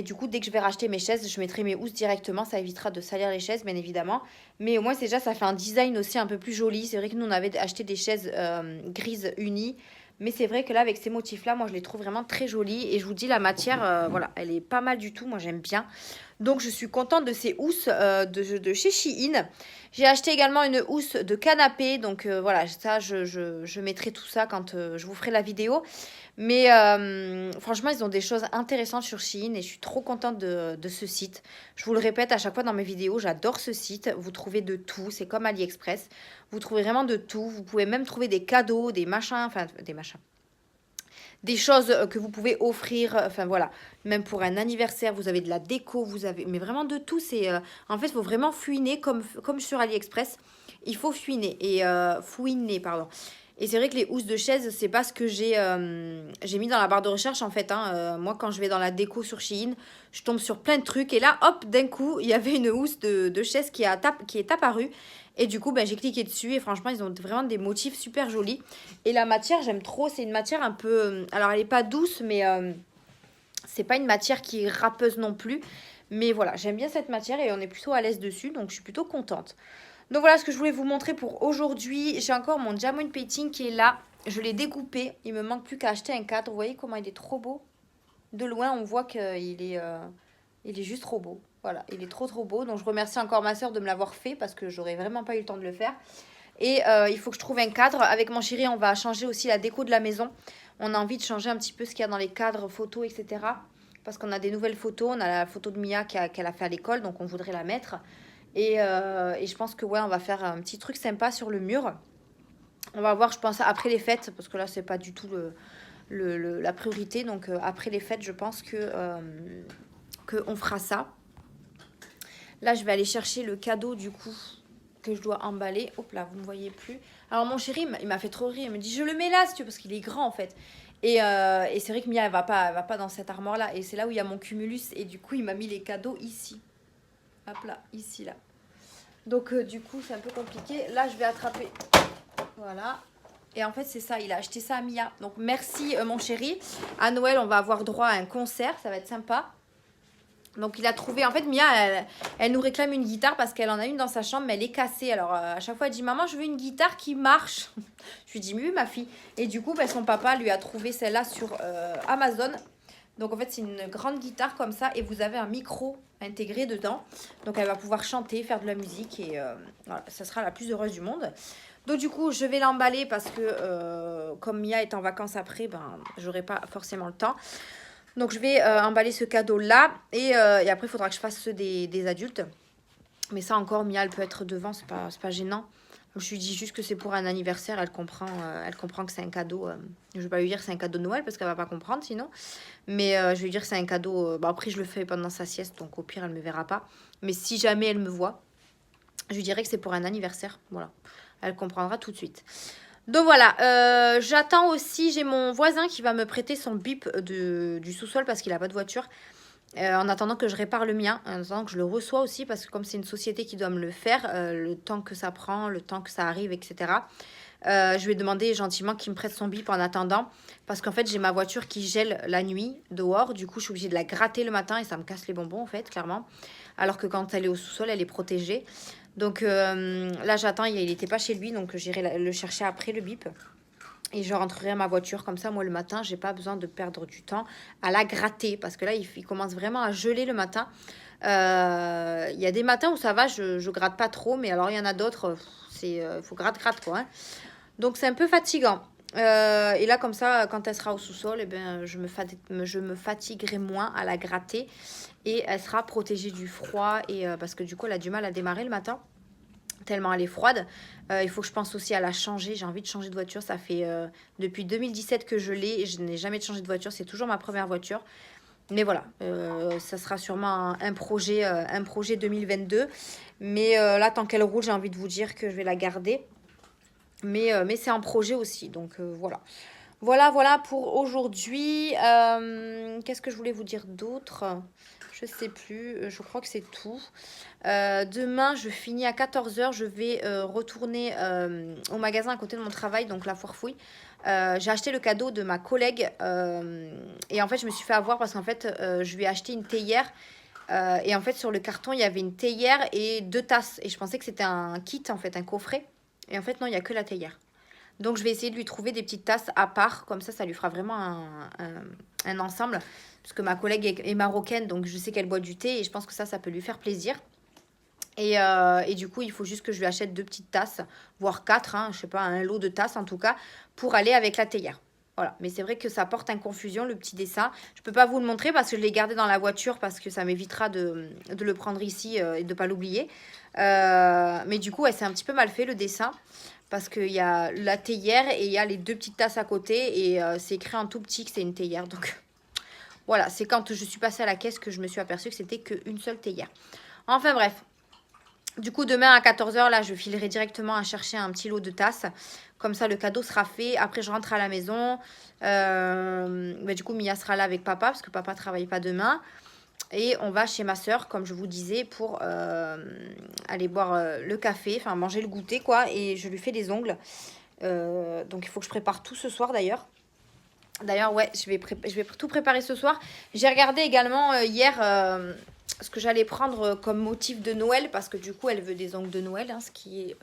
Speaker 1: du coup, dès que je vais racheter mes chaises, je mettrai mes housses directement. Ça évitera de salir les chaises, bien évidemment. Mais au moins, déjà, ça fait un design aussi un peu plus joli. C'est vrai que nous, on avait acheté des chaises grises unies. Mais c'est vrai que là, avec ces motifs-là, moi, je les trouve vraiment très jolies. Et je vous dis, la matière, voilà, elle est pas mal du tout. Moi, j'aime bien. Donc, je suis contente de ces housses de chez Shein. J'ai acheté également une housse de canapé. Donc, voilà, ça, je mettrai tout ça quand je vous ferai la vidéo. Mais franchement, ils ont des choses intéressantes sur Shein et je suis trop contente de ce site. Je vous le répète à chaque fois dans mes vidéos, j'adore ce site. Vous trouvez de tout, c'est comme AliExpress. Vous trouvez vraiment de tout. Vous pouvez même trouver des cadeaux, des machins, enfin des machins. Des choses que vous pouvez offrir, enfin voilà, même pour un anniversaire, vous avez de la déco, vous avez, mais vraiment de tout. C'est, en fait, il faut vraiment fouiner comme sur AliExpress. Il faut fouiner, pardon. Et c'est vrai que les housses de chaise, c'est pas ce que j'ai mis dans la barre de recherche en fait. Moi, quand je vais dans la déco sur Shein, je tombe sur plein de trucs. Et là, hop, d'un coup, il y avait une housse de chaise qui est apparue. Et du coup, ben, j'ai cliqué dessus et franchement, ils ont vraiment des motifs super jolis. Et la matière, j'aime trop. C'est une matière un peu... Alors, elle n'est pas douce, mais c'est pas une matière qui est râpeuse non plus. Mais voilà, j'aime bien cette matière et on est plutôt à l'aise dessus. Donc, je suis plutôt contente. Donc, voilà ce que je voulais vous montrer pour aujourd'hui. J'ai encore mon Diamond Painting qui est là. Je l'ai découpé. Il me manque plus qu'à acheter un cadre. Vous voyez comment il est trop beau. De loin, on voit qu'il est, il est juste trop beau. Voilà, il est trop beau. Donc je remercie encore ma soeur de me l'avoir fait parce que j'aurais vraiment pas eu le temps de le faire. Et il faut que je trouve un cadre. Avec mon chéri, on va changer aussi la déco de la maison. On a envie de changer un petit peu ce qu'il y a dans les cadres, photos, etc. Parce qu'on a des nouvelles photos. On a la photo de Mia qu'elle a fait à l'école, donc on voudrait la mettre. Et je pense que ouais, on va faire un petit truc sympa sur le mur. On va voir, je pense, après les fêtes, parce que là, c'est pas du tout la priorité. Donc après les fêtes, je pense qu'on fera ça. Là, je vais aller chercher le cadeau du coup que je dois emballer. Hop là, vous ne me voyez plus. Alors mon chéri, il m'a fait trop rire. Il me dit, je le mets là si tu veux, parce qu'il est grand en fait. Et c'est vrai que Mia, elle va pas dans cette armoire là. Et c'est là où il y a mon cumulus. Et du coup, il m'a mis les cadeaux ici. Hop là, ici là. Donc du coup, c'est un peu compliqué. Là, je vais attraper. Voilà. Et en fait, c'est ça. Il a acheté ça à Mia. Donc merci mon chéri. À Noël, on va avoir droit à un concert. Ça va être sympa. Donc il a trouvé, en fait Mia, elle nous réclame une guitare parce qu'elle en a une dans sa chambre, mais elle est cassée. Alors à chaque fois elle dit, maman, je veux une guitare qui marche. Je lui dis, oui ma fille. Et du coup, son papa lui a trouvé celle-là sur Amazon. Donc en fait c'est une grande guitare comme ça et vous avez un micro intégré dedans. Donc elle va pouvoir chanter, faire de la musique et voilà, ça sera la plus heureuse du monde. Donc du coup je vais l'emballer parce que comme Mia est en vacances après, ben j'aurai pas forcément le temps. Donc je vais emballer ce cadeau là et après il faudra que je fasse ceux des adultes. Mais ça encore, Mia elle peut être devant, c'est pas gênant. Je lui dis juste que c'est pour un anniversaire, elle comprend que c'est un cadeau. Je vais pas lui dire que c'est un cadeau de Noël parce qu'elle va pas comprendre sinon. Mais je vais lui dire que c'est un cadeau. Bon, après je le fais pendant sa sieste, donc au pire elle me verra pas. Mais si jamais elle me voit, je lui dirai que c'est pour un anniversaire. Voilà, elle comprendra tout de suite. Donc voilà, j'attends aussi, j'ai mon voisin qui va me prêter son bip du sous-sol parce qu'il n'a pas de voiture. En attendant que je répare le mien, en attendant que je le reçois aussi, parce que comme c'est une société qui doit me le faire, le temps que ça prend, le temps que ça arrive, etc. Je vais demander gentiment qu'il me prête son bip en attendant, parce qu'en fait j'ai ma voiture qui gèle la nuit dehors, du coup je suis obligée de la gratter le matin et ça me casse les bonbons en fait, clairement. Alors que quand elle est au sous-sol, elle est protégée. Donc là j'attends, il n'était pas chez lui, donc j'irai le chercher après le bip. Et je rentrerai à ma voiture. Comme ça, moi, le matin, j'ai pas besoin de perdre du temps à la gratter. Parce que là, il commence vraiment à geler le matin. Il y a des matins où ça va, je gratte pas trop. Mais alors, il y en a d'autres, il faut gratte, quoi. Hein. Donc, c'est un peu fatigant. Et là, comme ça, quand elle sera au sous-sol, eh ben, je me fatiguerai moins à la gratter. Et elle sera protégée du froid. Et, parce que du coup, elle a du mal à démarrer le matin. Tellement elle est froide. Il faut que je pense aussi à la changer. J'ai envie de changer de voiture. Ça fait depuis 2017 que je l'ai et je n'ai jamais changé de voiture. C'est toujours ma première voiture. Mais voilà, ça sera sûrement un projet 2022. Mais là, tant qu'elle roule, j'ai envie de vous dire que je vais la garder. Mais c'est un projet aussi. Donc voilà. Voilà pour aujourd'hui. Qu'est-ce que je voulais vous dire d'autre? Je sais plus. Je crois que c'est tout. Demain, je finis à 14h. Je vais retourner au magasin à côté de mon travail, donc la Foire Fouille. J'ai acheté le cadeau de ma collègue et en fait, je me suis fait avoir parce qu'en fait, je lui ai acheté une théière. Et en fait, sur le carton, il y avait une théière et 2 tasses. Et je pensais que c'était un kit, en fait, un coffret. Et en fait, non, il n'y a que la théière. Donc, je vais essayer de lui trouver des petites tasses à part. Comme ça lui fera vraiment un ensemble. Parce que ma collègue est marocaine, donc je sais qu'elle boit du thé. Et je pense que ça peut lui faire plaisir. Et du coup, il faut juste que je lui achète 2 petites tasses, voire 4, hein, je sais pas, un lot de tasses en tout cas, pour aller avec la théière. Voilà, mais c'est vrai que ça porte confusion, le petit dessin. Je peux pas vous le montrer parce que je l'ai gardé dans la voiture parce que ça m'évitera de le prendre ici et de pas l'oublier. Mais du coup, ouais, c'est un petit peu mal fait le dessin parce qu'il y a la théière et il y a les 2 petites tasses à côté et c'est écrit en tout petit que c'est une théière. Donc voilà, c'est quand je suis passée à la caisse que je me suis aperçue que c'était qu'une seule théière. Enfin bref. Du coup, demain à 14h, là, je filerai directement à chercher un petit lot de tasses. Comme ça, le cadeau sera fait. Après, je rentre à la maison. Du coup, Mia sera là avec papa parce que papa ne travaille pas demain. Et on va chez ma soeur, comme je vous disais, pour aller boire le café, enfin manger le goûter, quoi. Et je lui fais les ongles. Donc, il faut que je prépare tout ce soir, d'ailleurs. D'ailleurs, ouais, je vais tout préparer ce soir. J'ai regardé également hier ce que j'allais prendre comme motif de Noël, parce que du coup, elle veut des ongles de Noël, hein, ce qui est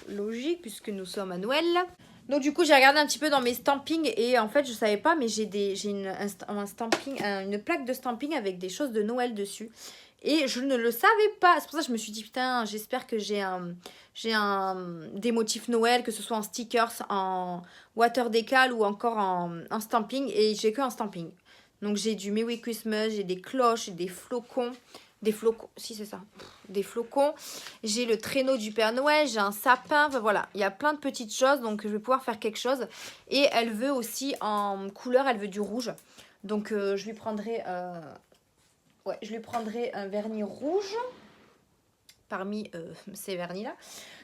Speaker 1: logique, puisque nous sommes à Noël. Donc du coup, j'ai regardé un petit peu dans mes stampings, et en fait, je savais pas, mais j'ai une plaque de stamping avec des choses de Noël dessus. Et je ne le savais pas. C'est pour ça que je me suis dit, putain, j'espère que j'ai des motifs Noël, que ce soit en stickers, en water décal ou encore en stamping. Et j'ai que en stamping. Donc j'ai du Merry Christmas, j'ai des cloches, des flocons. Des flocons, si c'est ça. Des flocons. J'ai le traîneau du Père Noël, j'ai un sapin. Enfin voilà, il y a plein de petites choses. Donc je vais pouvoir faire quelque chose. Et elle veut aussi en couleur, elle veut du rouge. Donc je lui prendrai... Ouais, je lui prendrai un vernis rouge parmi ces vernis-là.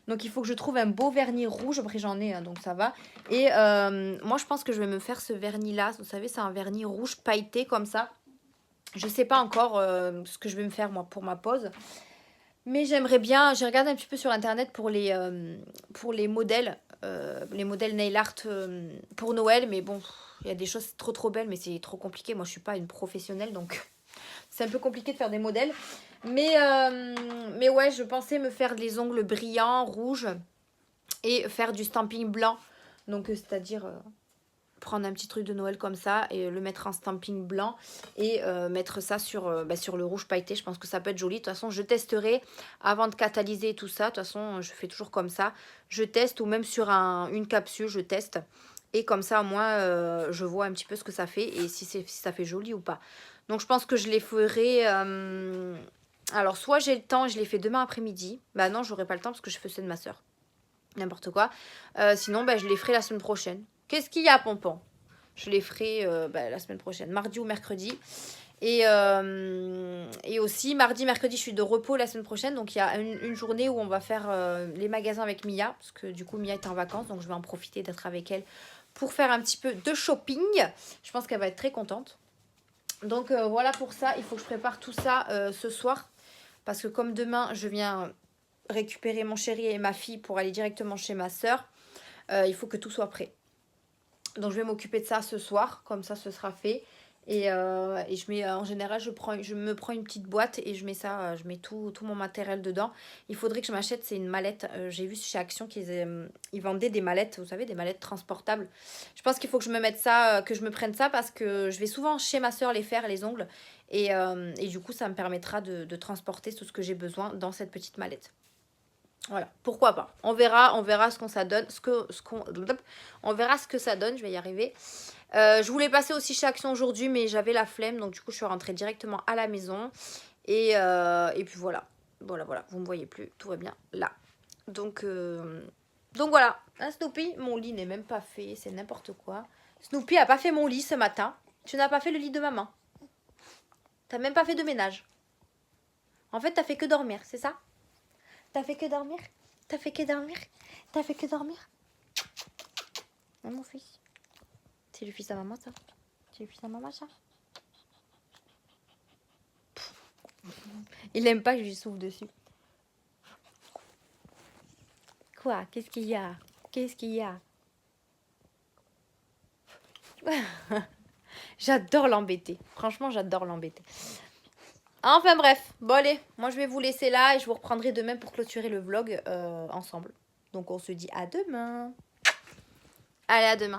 Speaker 1: Donc, il faut que je trouve un beau vernis rouge. Après, j'en ai, hein, donc ça va. Et moi, je pense que je vais me faire ce vernis-là. Vous savez, c'est un vernis rouge pailleté comme ça. Je sais pas encore ce que je vais me faire, moi, pour ma pose. Mais j'aimerais bien... J'ai regardé un petit peu sur Internet pour les modèles. Les modèles nail art pour Noël. Mais bon, il y a des choses trop belles, mais c'est trop compliqué. Moi, je suis pas une professionnelle, donc... C'est un peu compliqué de faire des modèles. Mais ouais, je pensais me faire les ongles brillants, rouges. Et faire du stamping blanc. Donc, c'est-à-dire prendre un petit truc de Noël comme ça. Et le mettre en stamping blanc. Et mettre ça sur le rouge pailleté. Je pense que ça peut être joli. De toute façon, je testerai avant de catalyser tout ça. De toute façon, je fais toujours comme ça. Je teste ou même sur une capsule, je teste. Et comme ça, moi, je vois un petit peu ce que ça fait. Et si ça fait joli ou pas. Donc, je pense que je les ferai... Alors, soit j'ai le temps et je les fais demain après-midi. Bah non, j'aurai pas le temps parce que je fais ceux de ma soeur. N'importe quoi. Sinon, je les ferai la semaine prochaine. Qu'est-ce qu'il y a, Pompon? Je les ferai la semaine prochaine. Mardi ou mercredi. Et aussi, mardi, mercredi, je suis de repos la semaine prochaine. Donc, il y a une journée où on va faire les magasins avec Mia. Parce que du coup, Mia est en vacances. Donc, je vais en profiter d'être avec elle pour faire un petit peu de shopping. Je pense qu'elle va être très contente. Donc voilà pour ça, il faut que je prépare tout ça ce soir. Parce que comme demain, je viens récupérer mon chéri et ma fille pour aller directement chez ma soeur, il faut que tout soit prêt. Donc je vais m'occuper de ça ce soir, comme ça ce sera fait. Et je mets, en général, je me prends une petite boîte et je mets ça, je mets tout mon matériel dedans. Il faudrait que je m'achète, c'est une mallette. J'ai vu chez Action ils vendaient des mallettes, vous savez, des mallettes transportables. Je pense qu'il faut que je me mette ça, que je me prenne ça parce que je vais souvent chez ma soeur les faire, les ongles. Et du coup, ça me permettra de transporter tout ce que j'ai besoin dans cette petite mallette. Voilà, pourquoi pas. On verra ce qu'on ça donne, on verra ce que ça donne, je vais y arriver. Je voulais passer aussi chez Action aujourd'hui, mais j'avais la flemme, donc du coup je suis rentrée directement à la maison. Et puis voilà, voilà, vous me voyez plus, tout va bien là. Donc voilà, hein, Snoopy, mon lit n'est même pas fait, c'est n'importe quoi. Snoopy a pas fait mon lit ce matin. Tu n'as pas fait le lit de maman. T'as même pas fait de ménage. En fait, t'as fait que dormir, c'est ça? T'as fait que dormir? T'as fait que dormir? T'as fait que dormir? Hein, mon fils? C'est le fils à maman, ça? C'est le fils à maman, ça? Il aime pas que je lui souffle dessus. Quoi? Qu'est-ce qu'il y a? Qu'est-ce qu'il y a? J'adore l'embêter. Franchement, j'adore l'embêter. Enfin bref, bon allez, moi je vais vous laisser là et je vous reprendrai demain pour clôturer le vlog ensemble. Donc on se dit à demain. Allez, à demain.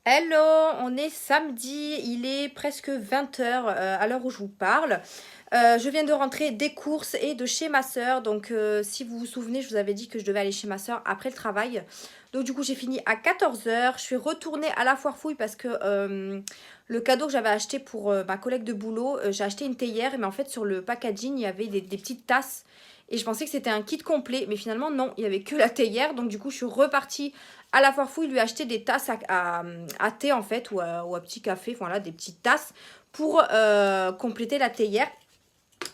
Speaker 1: Hello, on est samedi, il est presque 20 h à l'heure où je vous parle. Je viens de rentrer des courses et de chez ma soeur. Donc si vous vous souvenez, je vous avais dit que je devais aller chez ma soeur après le travail. Donc du coup j'ai fini à 14 h. Je suis retournée à la foire fouille parce que le cadeau que j'avais acheté pour ma collègue de boulot, j'ai acheté une théière. Mais en fait sur le packaging il y avait des petites tasses. Et je pensais que c'était un kit complet, mais finalement non, il n'y avait que la théière. Donc du coup je suis repartie à la foire fouille lui acheter des tasses à thé en fait, ou à petit café, voilà, des petites tasses pour compléter la théière.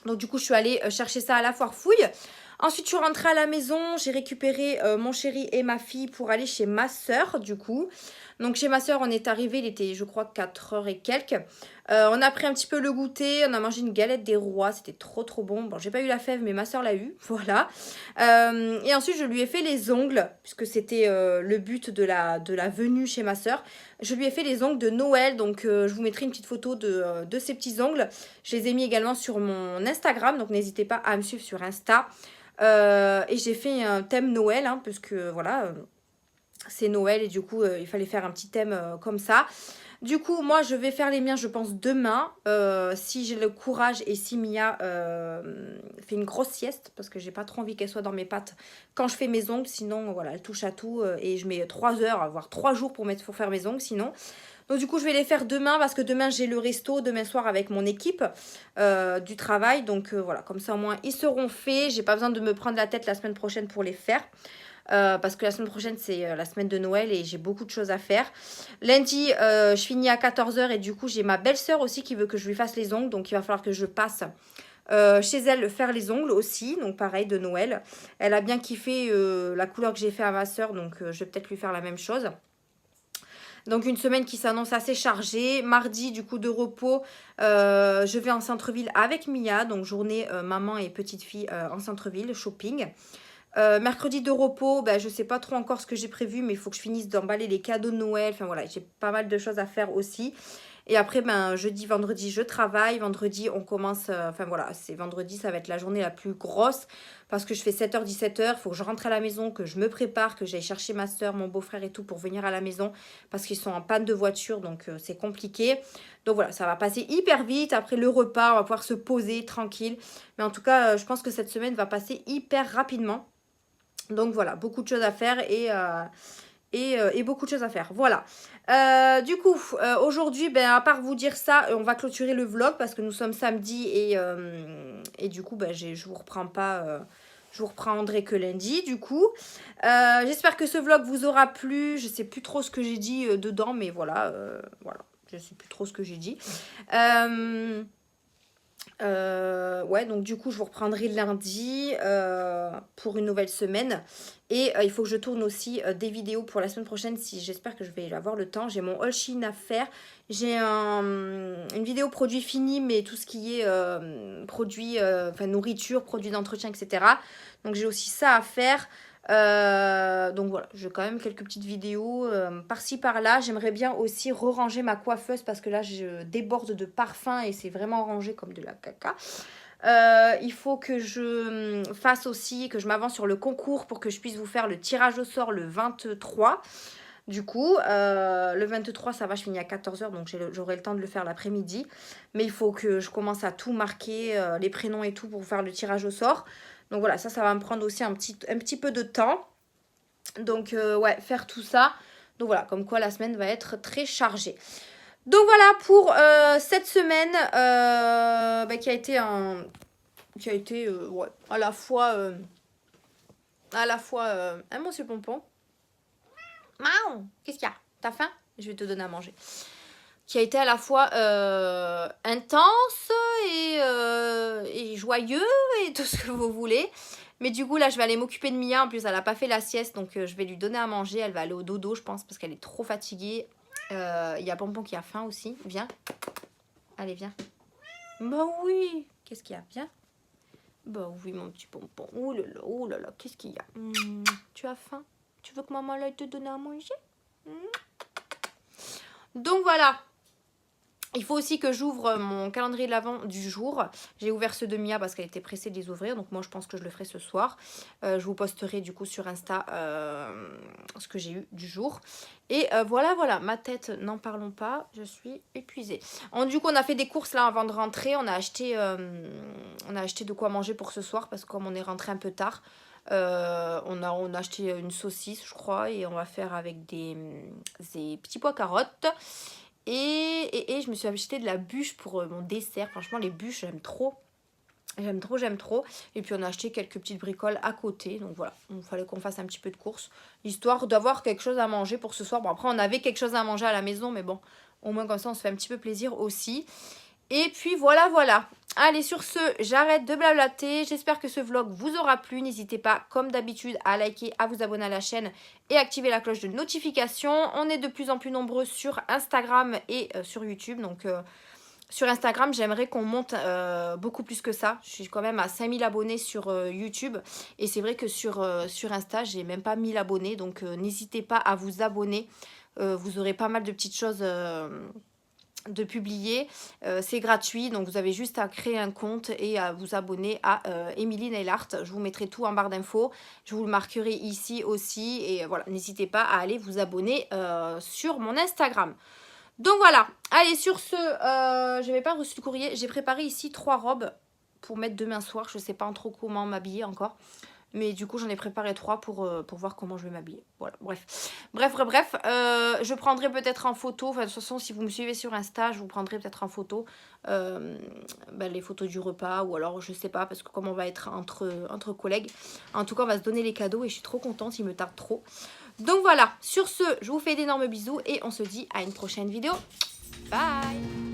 Speaker 1: Donc du coup je suis allée chercher ça à la foire fouille. Ensuite je suis rentrée à la maison, j'ai récupéré mon chéri et ma fille pour aller chez ma soeur du coup. Donc chez ma soeur on est arrivé, il était je crois 4 h et quelques. On a pris un petit peu le goûter, on a mangé une galette des rois, c'était trop bon. Bon j'ai pas eu la fève mais ma soeur l'a eu, voilà. Et ensuite je lui ai fait les ongles, puisque c'était le but de la venue chez ma soeur. Je lui ai fait les ongles de Noël, donc je vous mettrai une petite photo de ces petits ongles. Je les ai mis également sur mon Instagram, donc n'hésitez pas à me suivre sur Insta. Et j'ai fait un thème Noël, hein, parce que voilà, c'est Noël et du coup il fallait faire un petit thème comme ça. Du coup moi je vais faire les miens je pense demain, si j'ai le courage et si Mia fait une grosse sieste, parce que j'ai pas trop envie qu'elle soit dans mes pattes quand je fais mes ongles, sinon voilà elle touche à tout et je mets 3 heures voire 3 jours pour faire mes ongles sinon. Donc du coup je vais les faire demain parce que demain j'ai le resto demain soir avec mon équipe du travail. Donc voilà, comme ça au moins ils seront faits. J'ai pas besoin de me prendre la tête la semaine prochaine pour les faire. Parce que la semaine prochaine c'est la semaine de Noël et j'ai beaucoup de choses à faire. Lundi je finis à 14 h et du coup j'ai ma belle-sœur aussi qui veut que je lui fasse les ongles. Donc il va falloir que je passe chez elle faire les ongles aussi. Donc pareil de Noël. Elle a bien kiffé la couleur que j'ai fait à ma soeur. Donc je vais peut-être lui faire la même chose. Donc une semaine qui s'annonce assez chargée. Mardi du coup de repos, je vais en centre-ville avec Mia. Donc journée maman et petite fille en centre-ville, shopping. Mercredi de repos, ben, je sais pas trop encore ce que j'ai prévu, mais il faut que je finisse d'emballer les cadeaux de Noël. Enfin voilà, j'ai pas mal de choses à faire aussi. Et après, ben, jeudi, vendredi, je travaille. Vendredi, on commence... Enfin voilà, c'est vendredi, ça va être la journée la plus grosse. Parce que je fais 7 h, 17 h. Il faut que je rentre à la maison, que je me prépare, que j'aille chercher ma soeur, mon beau-frère et tout pour venir à la maison. Parce qu'ils sont en panne de voiture, donc c'est compliqué. Donc voilà, ça va passer hyper vite. Après le repas, on va pouvoir se poser tranquille. Mais en tout cas, je pense que cette semaine va passer hyper rapidement. Donc voilà, beaucoup de choses à faire et beaucoup de choses à faire. Voilà. Du coup, aujourd'hui, ben, à part vous dire ça, on va clôturer le vlog parce que nous sommes samedi et du coup, ben, je vous reprends pas... je vous reprendrai que lundi, du coup. J'espère que ce vlog vous aura plu. Je sais plus trop ce que j'ai dit dedans, mais voilà. Voilà. Je sais plus trop ce que j'ai dit. Ouais, donc du coup je vous reprendrai lundi pour une nouvelle semaine. Et il faut que je tourne aussi des vidéos pour la semaine prochaine, si j'espère que je vais avoir le temps. J'ai mon haul Shein à faire. J'ai une vidéo produit fini, mais tout ce qui est produit, enfin nourriture, produits d'entretien, etc. Donc j'ai aussi ça à faire. Donc voilà, j'ai quand même quelques petites vidéos par-ci par-là. J'aimerais bien aussi re-ranger ma coiffeuse parce que là je déborde de parfum et c'est vraiment rangé comme de la caca. Il faut que je fasse aussi, que je m'avance sur le concours pour que je puisse vous faire le tirage au sort le 23. Du coup, le 23, ça va, je finis à 14 h, donc j'aurai le temps de le faire l'après-midi. Mais il faut que je commence à tout marquer, les prénoms et tout, pour faire le tirage au sort. Donc voilà, ça va me prendre aussi un petit peu de temps. Donc ouais, faire tout ça. Donc voilà, comme quoi la semaine va être très chargée. Donc voilà pour cette semaine qui a été ouais, à la fois hein, monsieur Pompon. Miaou, qu'est-ce qu'il y a? T'as faim? Je vais te donner à manger. Qui a été à la fois intense et joyeux et tout ce que vous voulez. Mais du coup, là, je vais aller m'occuper de Mia. En plus, elle n'a pas fait la sieste, donc je vais lui donner à manger. Elle va aller au dodo, je pense, parce qu'elle est trop fatiguée. Il y a Pompon qui a faim aussi. Viens. Allez, viens. Bah oui. Qu'est-ce qu'il y a? Viens. Bah oui, mon petit Pompon. Oh là là, qu'est-ce qu'il y a? Tu as faim? Tu veux que maman aille te donner à manger? Donc voilà. Il faut aussi que j'ouvre mon calendrier de l'Avent du jour. J'ai ouvert ceux de Mia parce qu'elle était pressée de les ouvrir. Donc moi, je pense que je le ferai ce soir. Je vous posterai du coup sur Insta ce que j'ai eu du jour. Et voilà. Ma tête, n'en parlons pas. Je suis épuisée. Du coup, on a fait des courses là avant de rentrer. On a acheté de quoi manger pour ce soir parce que comme on est rentré un peu tard, on a acheté une saucisse, je crois. Et on va faire avec des petits pois carottes. Et je me suis acheté de la bûche pour mon dessert. Franchement, les bûches, j'aime trop. J'aime trop. Et puis, on a acheté quelques petites bricoles à côté. Donc, voilà. Il fallait qu'on fasse un petit peu de courses. Histoire d'avoir quelque chose à manger pour ce soir. Bon, après, on avait quelque chose à manger à la maison. Mais bon, au moins, comme ça, on se fait un petit peu plaisir aussi. Et puis, voilà. Allez, sur ce, j'arrête de blablater. J'espère que ce vlog vous aura plu. N'hésitez pas, comme d'habitude, à liker, à vous abonner à la chaîne et activer la cloche de notification. On est de plus en plus nombreux sur Instagram et sur YouTube. Donc, sur Instagram, j'aimerais qu'on monte beaucoup plus que ça. Je suis quand même à 5000 abonnés sur YouTube. Et c'est vrai que sur Insta, j'ai même pas 1000 abonnés. Donc, n'hésitez pas à vous abonner. Vous aurez pas mal de petites choses de publier, c'est gratuit, donc vous avez juste à créer un compte et à vous abonner à Emily Nail Art. Je vous mettrai tout en barre d'infos, je vous le marquerai ici aussi et voilà, n'hésitez pas à aller vous abonner sur mon Instagram. Donc voilà, allez, sur ce, je n'avais pas reçu de courrier, j'ai préparé ici 3 robes pour mettre demain soir, je ne sais pas trop comment m'habiller encore. Mais du coup, j'en ai préparé 3 pour voir comment je vais m'habiller. Voilà, bref. Je prendrai peut-être en photo. Enfin, de toute façon, si vous me suivez sur Insta, je vous prendrai peut-être en photo les photos du repas. Ou alors, je sais pas, parce que comme on va être entre collègues. En tout cas, on va se donner les cadeaux et je suis trop contente. Il me tarde trop. Donc voilà, sur ce, je vous fais d'énormes bisous et on se dit à une prochaine vidéo. Bye!